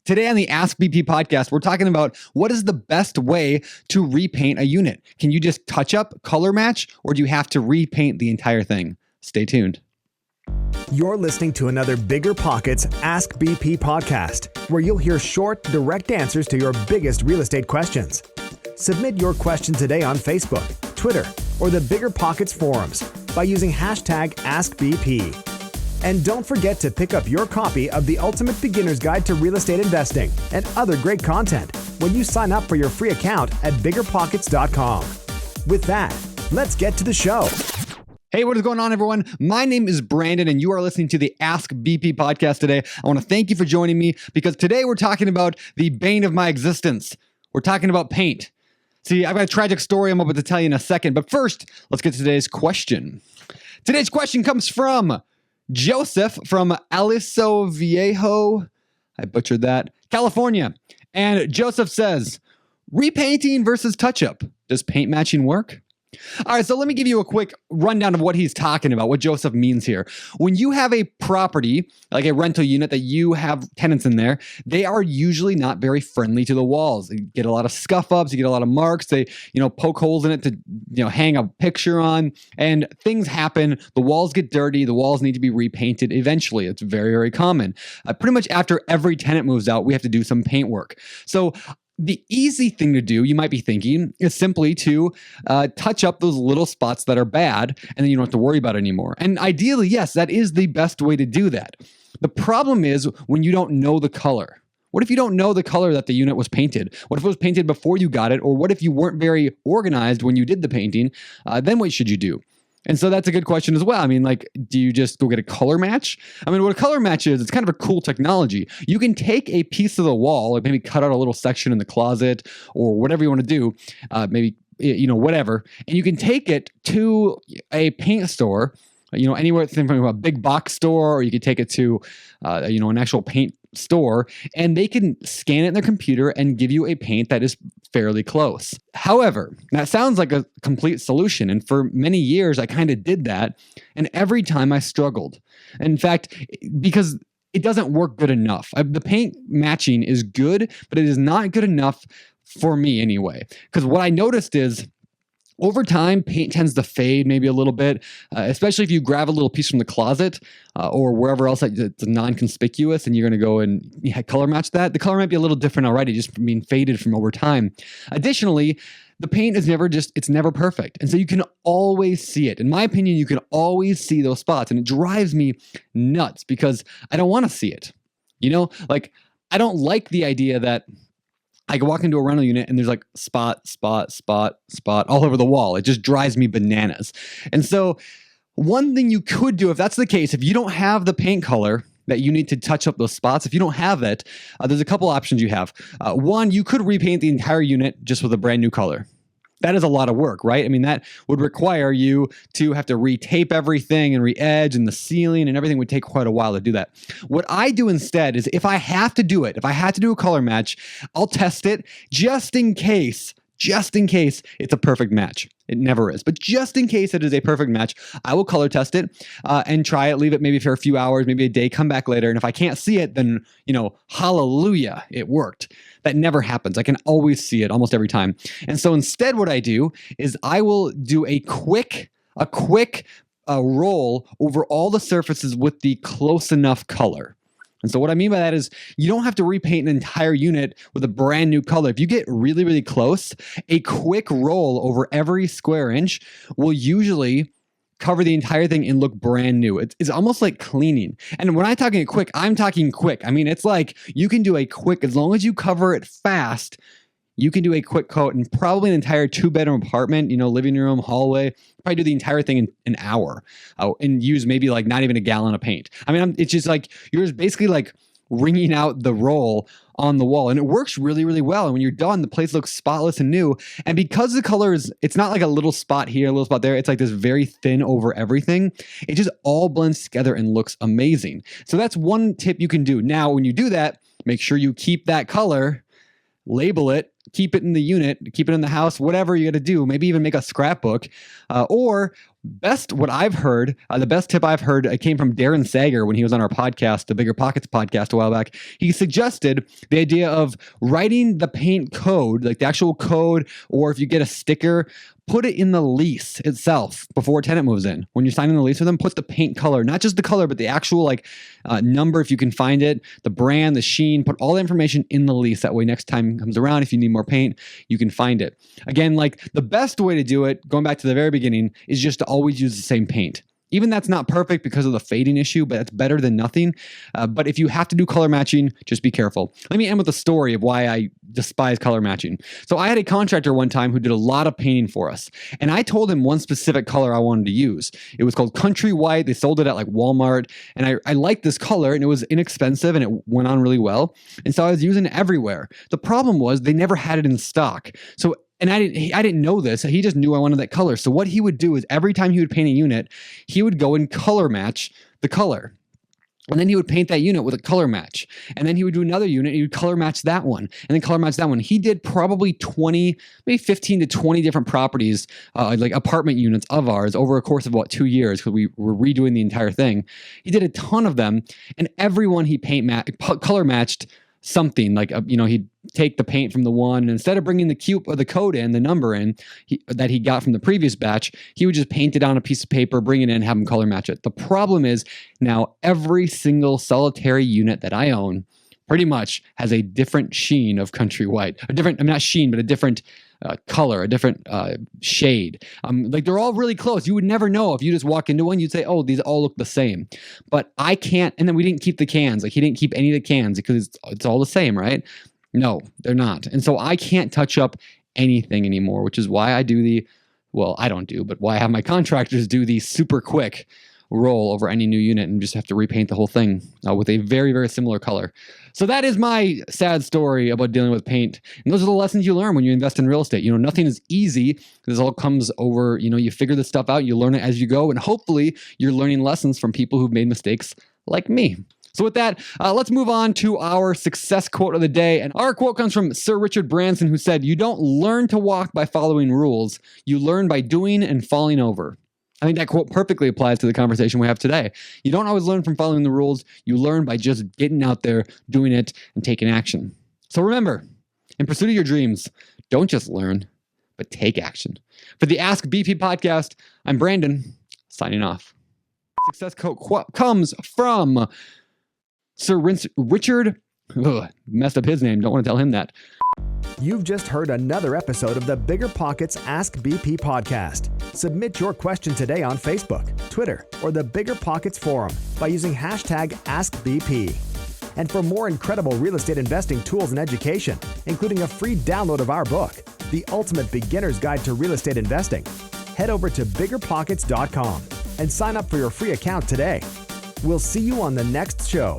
Today on the Ask BP podcast, we're talking about what is the best way to repaint a unit. Can you just touch up, color match, or do you have to repaint the entire thing? Stay tuned. You're listening to another Bigger Pockets Ask BP podcast, where you'll hear short, direct answers to your biggest real estate questions. Submit your question today on Facebook, Twitter, or the Bigger Pockets forums by using hashtag AskBP. And don't forget to pick up your copy of The Ultimate Beginner's Guide to Real Estate Investing and other great content when you sign up for your free account at biggerpockets.com. With that, let's get to the show. Hey, what is going on, everyone? My name is Brandon, and you are listening to the Ask BP podcast today. I want to thank you for joining me because today we're talking about the bane of my existence. We're talking about paint. See, I've got a tragic story I'm about to tell you in a second, but first, let's get to today's question. Today's question comes from Joseph from Aliso Viejo, I butchered that, California. And Joseph says, repainting versus touch-up. Does paint matching work? All right, so let me give you a quick rundown of what he's talking about, what Joseph means here. When you have a property, like a rental unit that you have tenants in there, they are usually not very friendly to the walls. They get a lot of scuff ups, you get a lot of marks, they, poke holes in it to, hang a picture on, and things happen. The walls get dirty, the walls need to be repainted eventually. It's very, very common. Pretty much after every tenant moves out, we have to do some paint work. So the easy thing to do, you might be thinking, is simply to touch up those little spots that are bad, and then you don't have to worry about it anymore. And ideally, yes, that is the best way to do that. The problem is when you don't know the color. What if you don't know the color that the unit was painted? What if it was painted before you got it? Or what if you weren't very organized when you did the painting? Then what should you do? And so that's a good question as well. I mean, do you just go get a color match? I mean, what a color match is, it's kind of a cool technology. You can take a piece of the wall, like maybe cut out a little section in the closet or whatever you want to do, whatever, and you can take it to a paint store, anywhere from a big box store, or you could take it to, an actual paint store, and they can scan it in their computer and give you a paint that is fairly close. However, that sounds like a complete solution. And for many years, I kind of did that. And every time I struggled. In fact, because it doesn't work good enough. The paint matching is good, but it is not good enough for me anyway. Because what I noticed is, over time, paint tends to fade maybe a little bit, especially if you grab a little piece from the closet or wherever else that's non-conspicuous and you're going to go and color match that. The color might be a little different already, just from being faded from over time. Additionally, the paint is it's never perfect. And so you can always see it. In my opinion, you can always see those spots. And it drives me nuts because I don't want to see it. I don't like the idea that I can walk into a rental unit and there's spot all over the wall. It just drives me bananas. And so one thing you could do, if that's the case, if you don't have the paint color that you need to touch up those spots, if you don't have that, there's a couple options you have. One, you could repaint the entire unit just with a brand new color. That is a lot of work, right? I mean, that would require you to have to retape everything and re-edge, and the ceiling and everything would take quite a while to do that. What I do instead is if I have to do it, if I had to do a color match, I'll test it just in case it's a perfect match. It never is. But just in case it is a perfect match, I will color test it and try it, leave it maybe for a few hours, maybe a day, come back later. And if I can't see it, then, hallelujah, it worked. That never happens. I can always see it almost every time. And so instead what I do is I will do a quick roll over all the surfaces with the close enough color. And so what I mean by that is you don't have to repaint an entire unit with a brand new color. If you get really, really close, a quick roll over every square inch will usually cover the entire thing and look brand new. It's almost like cleaning. And when I'm talking quick, I'm talking quick. I mean, it's like you can do a quick, as long as you cover it fast, you can do a quick coat and probably an entire 2-bedroom apartment, living room, hallway, probably do the entire thing in an hour and use maybe not even a gallon of paint. I mean, it's just you're just basically wringing out the roll on the wall, and it works really, really well. And when you're done, the place looks spotless and new. And because the color it's not like a little spot here, a little spot there. It's like this very thin over everything. It just all blends together and looks amazing. So that's one tip you can do. Now, when you do that, make sure you keep that color, label it, keep it in the unit, keep it in the house, whatever you got to do. Maybe even make a scrapbook. Or what I've heard, the best tip I've heard, it came from Darren Sager when he was on our podcast, the Bigger Pockets podcast a while back. He suggested the idea of writing the paint code, like the actual code, or if you get a sticker, put it in the lease itself before a tenant moves in. When you're signing the lease with them, put the paint color, not just the color, but the actual number if you can find it, the brand, the sheen, put all the information in the lease. That way next time comes around, if you need more paint, you can find it. Again, like the best way to do it, going back to the very beginning, is just to always use the same paint. Even that's not perfect because of the fading issue, but that's better than nothing. But if you have to do color matching, just be careful. Let me end with a story of why I despise color matching. So I had a contractor one time who did a lot of painting for us. And I told him one specific color I wanted to use. It was called Country White. They sold it at like Walmart. And I liked this color and it was inexpensive and it went on really well. And so I was using it everywhere. The problem was they never had it in stock. And I didn't know this. He just knew I wanted that color. So what he would do is every time he would paint a unit, he would go and color match the color. And then he would paint that unit with a color match. And then he would do another unit, and he would color match that one, and then color match that one. He did probably 20, maybe 15 to 20 different properties, like apartment units of ours over a course of about 2 years, because we were redoing the entire thing. He did a ton of them, and everyone he color matched something. Like, he'd take the paint from the one, and instead of bringing the code in, the number in that he got from the previous batch, he would just paint it on a piece of paper, bring it in, have him color match it. The problem is now every single solitary unit that I own pretty much has a different sheen of Country White. Not sheen, but a different color, a different shade. Like they're all really close. You would never know if you just walk into one, you'd say, oh, these all look the same. But I can't, and then we didn't keep the cans. Like he didn't keep any of the cans because it's all the same, right? No, they're not. And so I can't touch up anything anymore, which is why I do I don't do, but why I have my contractors do the super quick roll over any new unit and just have to repaint the whole thing with a very, very similar color. So that is my sad story about dealing with paint. And those are the lessons you learn when you invest in real estate. Nothing is easy. This all comes over, you figure this stuff out, you learn it as you go, and hopefully you're learning lessons from people who've made mistakes like me. So with that, let's move on to our success quote of the day. And our quote comes from Sir Richard Branson, who said, "You don't learn to walk by following rules. You learn by doing and falling over." I think that quote perfectly applies to the conversation we have today. You don't always learn from following the rules. You learn by just getting out there, doing it, and taking action. So remember, in pursuit of your dreams, don't just learn, but take action. For the Ask BP podcast, I'm Brandon, signing off. Success quote comes from Sir Richard, messed up his name, don't want to tell him that. You've just heard another episode of the Bigger Pockets Ask BP podcast. Submit your question today on Facebook, Twitter, or the Bigger Pockets forum by using hashtag AskBP. And for more incredible real estate investing tools and education, including a free download of our book, The Ultimate Beginner's Guide to Real Estate Investing, head over to biggerpockets.com and sign up for your free account today. We'll see you on the next show.